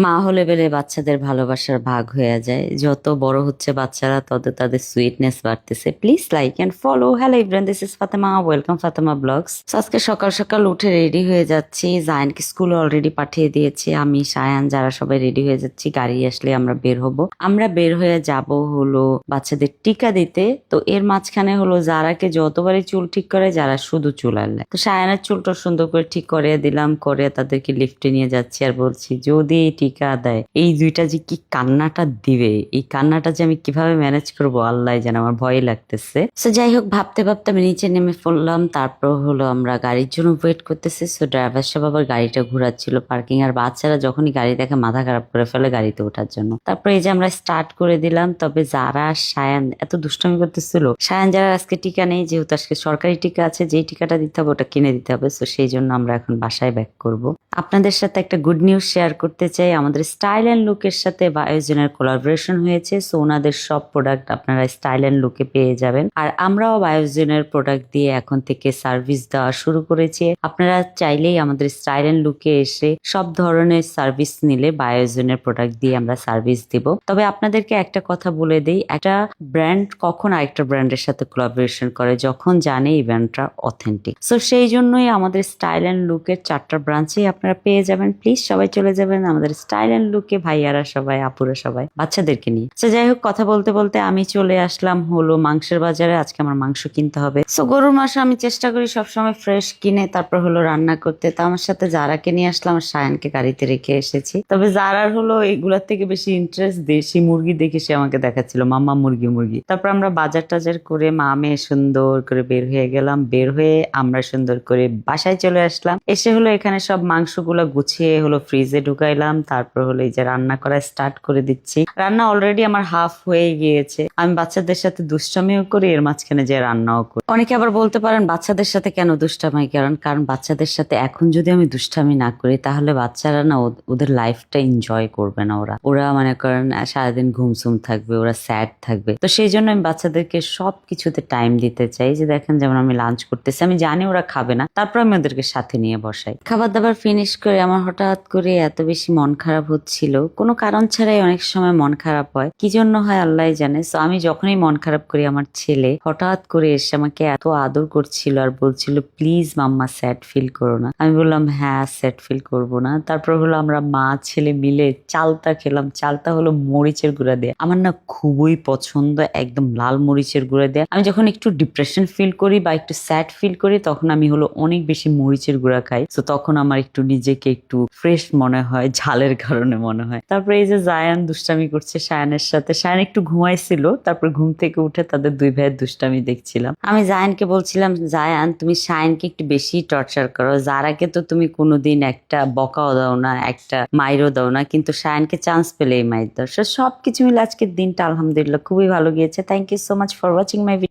মা হলে বেলে বাচ্চাদের ভালোবাসার ভাগ হয়ে যায়। যত বড় হচ্ছে বাচ্চারা তত তাদের সুইটনেস বাড়তেছে। Please like and follow. Hello everyone, this is Fatema, welcome Fatema blogs. আজকে সকাল সকাল উঠে রেডি হয়ে যাচ্ছি। জায়ানকে স্কুলে অলরেডি পাঠিয়ে দিয়েছি। আমি সায়ান যারা সবাই রেডি হয়ে যাচ্ছি, গাড়ি আসলে আমরা বের হব। আমরা বের হয়ে যাব হলো বাচ্চাদের টিকা দিতে। তো এর মাঝখানে হলো যারাকে যতবারই চুল ঠিক করে, যারা শুধু চুল আনলে, তো সায়ানের চুলটা সুন্দর করে ঠিক করে দিলাম, করে তাদেরকে লিফটে নিয়ে যাচ্ছি আর বলছি যদি এই টিকা দেয় এই দুইটা যে কি কান্নাটা দিবে, এই কান্নাটা যে আমি কিভাবে ম্যানেজ করবো আল্লাহ জানে, আমার ভয় লাগতেছে। তো যাই হোক, ভাবতে ভাবতে আমি নিচে নেমে পড়লাম। তারপর হলো আমরা গাড়ির জন্য ওয়েট করতেছি। সো ড্রাইভার সাহেব আবার গাড়িটা ঘোরাচ্ছিল পার্কিং, আর বাচ্চারা যখনই গাড়ি দেখে মাথা খারাপ করে ফেলে গাড়িতে ওঠার জন্য। তারপর এই যে আমরা স্টার্ট করে দিলাম। তবে যারা সায়ান এত দুষ্টামি করতেছিল, সায়ান যারা আজকে টিকা নেই, যেহেতু আজকে সরকারি টিকা আছে, যেই টিকাটা দিতে হবে ওটা কিনে দিতে হবে। সো সেই জন্য আমরা এখন বাসায় ব্যাক করব। আপনাদের সাথে একটা গুড নিউজ শেয়ার করতে চাই। আমাদের স্টাইল অ্যান্ড লুকের সাথে বায়োজেনের কোলাবোরেশন হয়েছে। সো ওনাদের সব প্রোডাক্ট আপনারা স্টাইল অ্যান্ড লুকে পেয়ে যাবেন। আর আমরাও বায়োজেনের প্রোডাক্ট দিয়ে এখন থেকে সার্ভিস দেওয়া শুরু করেছি। আপনারা চাইলেই আমাদের স্টাইল অ্যান্ড লুকে এসে সব ধরনের সার্ভিস নিলে বায়োজেনের প্রোডাক্ট দিয়ে আমরা সার্ভিস দিব। তবে আপনাদেরকে একটা কথা বলে দিই, একটা ব্র্যান্ড কখন আরেকটা ব্র্যান্ডের সাথে কোলাবোরেশন করে যখন জানে এই ব্র্যান্ডটা অথেন্টিক। সো সেই জন্যই আমাদের স্টাইল অ্যান্ড লুকের 4টা ব্রাঞ্চেই আপনারা পেয়ে যাবেন। প্লিজ সবাই চলে যাবেন আমাদের স্টাইল অ্যান্ড লুকে, ভাইয়ারা সবাই, আপুরা সবাই, বাচ্চাদেরকে নিয়ে। তো যাই হোক, কথা বলতে বলতে আমি চলে আসলাম হলো মাংসের বাজারে। আজকে আমার মাংস কিনতে হবে। সো গরুর মাংস আমি চেষ্টা করি সবসময় ফ্রেশ কিনে তারপর হলো রান্না করতে। তো আমার সাথে যারাকে নিয়ে আসলাম, আর সায়ানকে গাড়িতে রেখে এসেছি। তবে যারার হলো এগুলার থেকে বেশি ইন্টারেস্ট দেশি মুরগি দেখে সে আমাকে দেখাচ্ছিল মাম্মা মুরগি মুরগি। তারপর আমরা বাজার টাজার করে মা মেয়ে সুন্দর করে বের হয়ে গেলাম। বের হয়ে আমরা সুন্দর করে বাসায় চলে আসলাম। এসে হলো এখানে সব মাংসগুলো গুছিয়ে হলো ফ্রিজে ঢুকাইলাম। তারপর হলো এই যে রান্না করা স্টার্ট করে দিচ্ছি। রান্না অলরেডি আমার হাফ হয়ে গিয়েছে। আমি বাচ্চাদের সাথে দুষ্টামিও করি, এর মাঝখানে যে রান্নাও করি। অনেকে আবার বলতে পারেন বাচ্চাদের সাথে কেন দুষ্টামি করেন? কারণ বাচ্চাদের সাথে এখন যদি আমি দুষ্টামি না করি তাহলে বাচ্চারা না ওদের লাইফটা এনজয় করবে না। ওরা ওরা মনে করেন সারাদিন ঘুমসুম থাকবে, ওরা স্যাড থাকবে। তো সেই জন্য আমি বাচ্চাদেরকে সব কিছুতে টাইম দিতে চাই। যে দেখেন, যেমন আমি লাঞ্চ করতেছি, আমি জানি ওরা খাবে না, তারপর আমি ওদেরকে সাথে নিয়ে বসাই। খাবার দাবার ফিনিশ করে আমার হঠাৎ করে এত বেশি মন খারাপ হচ্ছিল, কোনো কারণ ছাড়াই অনেক সময় মন খারাপ হয়, কি জন্য হয় আল্লাহ জানে। তো আমি যখনই মন খারাপ করি, আমার ছেলে হঠাৎ করে এসে আমাকে এত আদর করছিল আর বলছিল প্লিজ মাম্মা স্যাড ফিল করো না। আমি বললাম হ্যাঁ স্যাড ফিল করবো না। তারপর হলো আমরা মা ছেলে মিলে চালতা খেলাম। চালতা হলো মরিচের গুঁড়া দিয়ে, আমার না খুবই পছন্দ, একদম লাল মরিচের গুঁড়া দিয়ে। আমি যখন একটু ডিপ্রেশন ফিল করি বা একটু স্যাড ফিল করি তখন আমি হলো অনেক বেশি মরিচের গুঁড়া খাই। তো তখন আমার একটু নিজেকে একটু ফ্রেশ মনে হয়, ঝালের কারণে মনে হয়। তারপরে এই যে জায়ান দুষ্টামি করছে সায়ানের সাথে। সায়ান একটু ঘুমাইছিল, তারপর ঘুম থেকে উঠে তাদের দুই ভাইয়ের দুষ্টামি দেখছিলাম। আমি জায়ানকে বলছিলাম জায়ান তুমি সায়ানকে একটু বেশি টর্চার করো। যারাকে তো তুমি কোনোদিন একটা বকাও দাও না, একটা মাইরও দাও না, কিন্তু সায়ানকে চান্স পেলেই মাইর দাও। সবকিছু মিলে আজকের দিনটা আলহামদুলিল্লাহ খুবই ভালো গিয়েছে। Thank you so much for watching my video.